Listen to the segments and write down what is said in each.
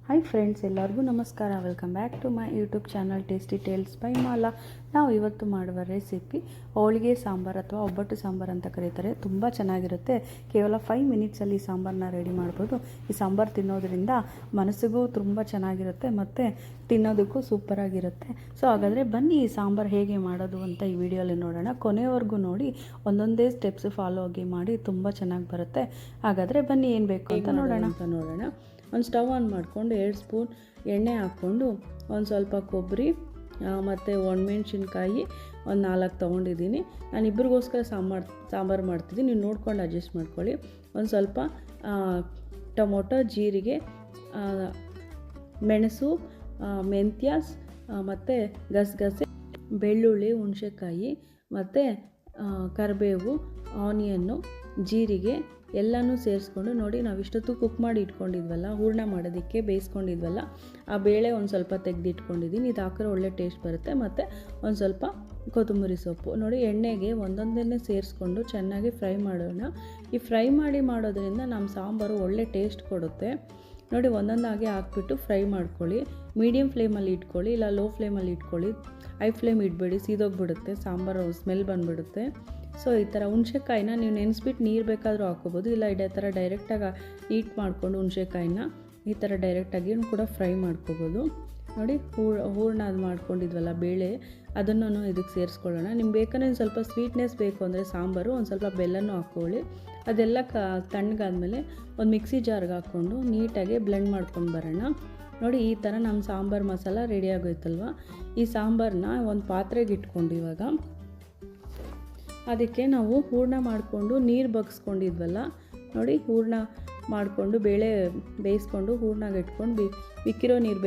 Hi friends, ಎಲ್ಲರಿಗೂ ನಮಸ್ಕಾರ. Welcome back to my YouTube channel tasty tales by Mala. ನಾವು ಇವತ್ತು ಮಾಡುವ ರೆಸಿಪಿ ಹೋಳಿಗೆ ಸಾಂಬಾರು ಅಥವಾ ಒಬ್ಬಟ್ಟು ಸಾಂಬಾರು ಅಂತ ಕರೀತಾರೆ. ತುಂಬ ಚೆನ್ನಾಗಿರುತ್ತೆ. ಕೇವಲ 5 ಮಿನಿಟ್ಸಲ್ಲಿ ಈ ಸಾಂಬಾರನ್ನ ರೆಡಿ ಮಾಡ್ಬೋದು. ಈ ಸಾಂಬಾರು ತಿನ್ನೋದ್ರಿಂದ ಮನಸ್ಸಿಗೂ ತುಂಬ ಚೆನ್ನಾಗಿರುತ್ತೆ ಮತ್ತು ತಿನ್ನೋದಕ್ಕೂ ಸೂಪರಾಗಿರುತ್ತೆ. ಸೊ ಹಾಗಾದರೆ ಬನ್ನಿ ಈ ಸಾಂಬಾರು ಹೇಗೆ ಮಾಡೋದು ಅಂತ ಈ ವಿಡಿಯೋಲಿ ನೋಡೋಣ. ಕೊನೆವರೆಗೂ ನೋಡಿ, ಒಂದೊಂದೇ ಸ್ಟೆಪ್ಸ್ ಫಾಲೋ ಆಗಿ ಮಾಡಿ, ತುಂಬ ಚೆನ್ನಾಗಿ ಬರುತ್ತೆ. ಹಾಗಾದರೆ ಬನ್ನಿ ಏನು ಬೇಕು ಅಂತ ನೋಡೋಣ. ಒಂದು ಸ್ಟವ್ ಆನ್ ಮಾಡಿಕೊಂಡು 2 ಸ್ಪೂನ್ ಎಣ್ಣೆ ಹಾಕ್ಕೊಂಡು ಒಂದು ಸ್ವಲ್ಪ ಕೊಬ್ಬರಿ ಮತ್ತು ಒಣಮೆಣ್ಸಿನ್ಕಾಯಿ ಒಂದು 4 ತೊಗೊಂಡಿದ್ದೀನಿ. ನಾನು ಇಬ್ಬರಿಗೋಸ್ಕರ ಸಾಂಬಾರು ಮಾಡ್ತಿದ್ದೀನಿ, ನೀವು ನೋಡ್ಕೊಂಡು ಅಡ್ಜಸ್ಟ್ ಮಾಡ್ಕೊಳ್ಳಿ. ಒಂದು ಸ್ವಲ್ಪ ಟೊಮೊಟೊ, ಜೀರಿಗೆ, ಮೆಣಸು, ಮೆಂತ್ಯ ಮತ್ತು ಗಸಗಸೆ, ಬೆಳ್ಳುಳ್ಳಿ, ಹುಣಸೆಕಾಯಿ ಮತ್ತು ಕರಿಬೇವು, ಆನಿಯನ್ನು, ಜೀರಿಗೆ ಎಲ್ಲನೂ ಸೇರಿಸ್ಕೊಂಡು ನೋಡಿ, ನಾವು ಇಷ್ಟೊತ್ತು ಕುಕ್ ಮಾಡಿ ಇಟ್ಕೊಂಡಿದ್ವಲ್ಲ, ಹೂರಣ ಮಾಡೋದಕ್ಕೆ ಬೇಯಿಸ್ಕೊಂಡಿದ್ವಲ್ಲ, ಆ ಬೇಳೆ ಒಂದು ಸ್ವಲ್ಪ ತೆಗೆದಿಟ್ಕೊಂಡಿದ್ದೀನಿ. ಇದು ಹಾಕಿದ್ರೆ ಒಳ್ಳೆ ಟೇಸ್ಟ್ ಬರುತ್ತೆ. ಮತ್ತು ಒಂದು ಸ್ವಲ್ಪ ಕೊತ್ತಂಬರಿ ಸೊಪ್ಪು ನೋಡಿ, ಎಣ್ಣೆಗೆ ಒಂದೊಂದನ್ನೇ ಸೇರಿಸ್ಕೊಂಡು ಚೆನ್ನಾಗಿ ಫ್ರೈ ಮಾಡೋಣ. ಈ ಫ್ರೈ ಮಾಡೋದ್ರಿಂದ ನಮ್ಮ ಸಾಂಬಾರು ಒಳ್ಳೆ ಟೇಸ್ಟ್ ಕೊಡುತ್ತೆ. ನೋಡಿ, ಒಂದೊಂದಾಗಿ ಹಾಕ್ಬಿಟ್ಟು ಫ್ರೈ ಮಾಡ್ಕೊಳ್ಳಿ. ಮೀಡಿಯಮ್ ಫ್ಲೇಮಲ್ಲಿ ಇಟ್ಕೊಳ್ಳಿ, ಇಲ್ಲ ಲೋ ಫ್ಲೇಮಲ್ಲಿ ಇಟ್ಕೊಳ್ಳಿ. ಹೈ ಫ್ಲೇಮ್ ಇಡಬೇಡಿ, ಸೀದೋಗ್ಬಿಡುತ್ತೆ, ಸಾಂಬಾರು ಸ್ಮೆಲ್ ಬಂದುಬಿಡುತ್ತೆ. ಸೊ ಈ ಥರ ಹುಣಸೆಕಾಯಿನ ನೀವು ನೆನೆಸ್ಬಿಟ್ಟು ನೀರು ಬೇಕಾದರೂ ಹಾಕ್ಕೋಬೋದು, ಇಲ್ಲ ಇದೇ ಥರ ಡೈರೆಕ್ಟಾಗಿ ಹೀಟ್ ಮಾಡಿಕೊಂಡು ಹುಣಸೆಕಾಯಿನ ಈ ಥರ ಡೈರೆಕ್ಟಾಗಿ ಕೂಡ ಫ್ರೈ ಮಾಡ್ಕೋಬೋದು. ನೋಡಿ, ಹೂರಣ ಅದು ಮಾಡ್ಕೊಂಡಿದ್ವಲ್ಲ ಬೇಳೆ, ಅದನ್ನು ಇದಕ್ಕೆ ಸೇರಿಸ್ಕೊಳ್ಳೋಣ. ನಿಮ್ಗೆ ಬೇಕಂದರೆ ಸ್ವಲ್ಪ ಸ್ವೀಟ್ನೆಸ್ ಬೇಕು ಅಂದರೆ ಸಾಂಬಾರು ಒಂದು ಸ್ವಲ್ಪ ಬೆಲ್ಲನೂ ಹಾಕ್ಕೊಳ್ಳಿ. ಅದೆಲ್ಲ ತಣ್ಣಗಾದ್ಮೇಲೆ ಒಂದು ಮಿಕ್ಸಿ ಜಾರ್ಗೆ ಹಾಕ್ಕೊಂಡು ನೀಟಾಗಿ ಬ್ಲೆಂಡ್ ಮಾಡ್ಕೊಂಡು ಬರೋಣ. ನೋಡಿ, ಈ ಥರ ನಮ್ಮ ಸಾಂಬಾರು ಮಸಾಲ ರೆಡಿ ಆಗೋಯ್ತಲ್ವ. ಈ ಸಾಂಬಾರನ್ನ ಒಂದು ಪಾತ್ರೆಗೆ ಇಟ್ಕೊಂಡು ಇವಾಗ ಅದಕ್ಕೆ ನಾವು ಹೂರಣ ಮಾಡಿಕೊಂಡು ನೀರು ಬಗ್ಸ್ಕೊಂಡಿದ್ವಲ್ಲ ನೋಡಿ, ಹೂರಣ ಮಾಡಿಕೊಂಡು ಬೇಳೆ ಬೇಯಿಸ್ಕೊಂಡು ಹೂರಣಾಗ ಇಟ್ಕೊಂಡು ಬಿಕ್ಕಿರೋ ನೀರು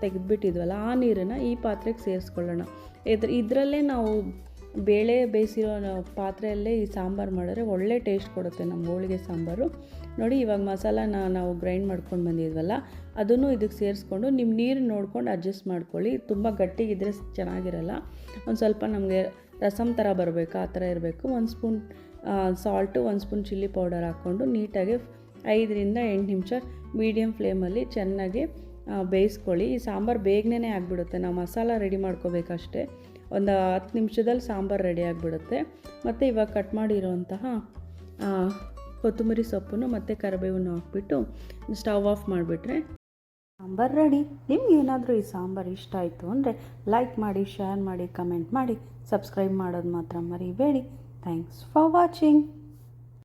ತೆಗೆದುಬಿಟ್ಟಿದ್ವಲ್ಲ, ಆ ನೀರನ್ನು ಈ ಪಾತ್ರೆಗೆ ಸೇರಿಸ್ಕೊಳ್ಳೋಣ. ಇದರಲ್ಲೇ ನಾವು ಬೇಳೆ ಬೇಯಿಸಿರೋ ಪಾತ್ರೆಯಲ್ಲೇ ಈ ಸಾಂಬಾರು ಮಾಡಿದ್ರೆ ಒಳ್ಳೆ ಟೇಸ್ಟ್ ಕೊಡುತ್ತೆ ನಮ್ಮ ಹೋಳಿಗೆ ಸಾಂಬಾರು. ನೋಡಿ, ಇವಾಗ ಮಸಾಲಾನ ನಾವು ಗ್ರೈಂಡ್ ಮಾಡ್ಕೊಂಡು ಬಂದಿದ್ವಲ್ಲ, ಅದನ್ನು ಇದಕ್ಕೆ ಸೇರಿಸ್ಕೊಂಡು ನಿಮ್ಮ ನೀರು ನೋಡ್ಕೊಂಡು ಅಡ್ಜಸ್ಟ್ ಮಾಡ್ಕೊಳ್ಳಿ. ತುಂಬ ಗಟ್ಟಿಗಿದ್ರೆ ಚೆನ್ನಾಗಿರಲ್ಲ. ಒಂದು ಸ್ವಲ್ಪ ನಮಗೆ ರಸಮ್ ಥರ ಬರಬೇಕು, ಆ ಥರ ಇರಬೇಕು. 1 spoon salt, 1 spoon chilli powder ಹಾಕ್ಕೊಂಡು ನೀಟಾಗಿ 5ರಿಂದ 8 ನಿಮಿಷ ಮೀಡಿಯಮ್ ಫ್ಲೇಮಲ್ಲಿ ಚೆನ್ನಾಗಿ ಬೇಯಿಸ್ಕೊಳ್ಳಿ. ಈ ಸಾಂಬಾರು ಬೇಗನೆ ಆಗಿಬಿಡುತ್ತೆ. ನಾವು ಮಸಾಲ ರೆಡಿ ಮಾಡ್ಕೋಬೇಕಷ್ಟೇ. ಒಂದು 10 ನಿಮಿಷದಲ್ಲಿ ಸಾಂಬಾರು ರೆಡಿ ಆಗಿಬಿಡುತ್ತೆ. ಮತ್ತು ಇವಾಗ ಕಟ್ ಮಾಡಿರೋಂತಹ ಕೊತ್ತಂಬರಿ ಸೊಪ್ಪನ್ನು ಮತ್ತು ಕರಿಬೇವನ್ನು ಹಾಕ್ಬಿಟ್ಟು ಸ್ಟವ್ ಆಫ್ ಮಾಡಿಬಿಟ್ರೆ ಸಾಂಬಾರು ರೆಡಿ. ನಿಮ್ಗೆ ಏನಾದರೂ ಈ ಸಾಂಬಾರು ಇಷ್ಟ ಆಯಿತು ಅಂದರೆ ಲೈಕ್ ಮಾಡಿ, ಶೇರ್ ಮಾಡಿ, ಕಮೆಂಟ್ ಮಾಡಿ, ಸಬ್ಸ್ಕ್ರೈಬ್ ಮಾಡೋದು ಮಾತ್ರ ಮರಿಬೇಡಿ. Thanks for watching.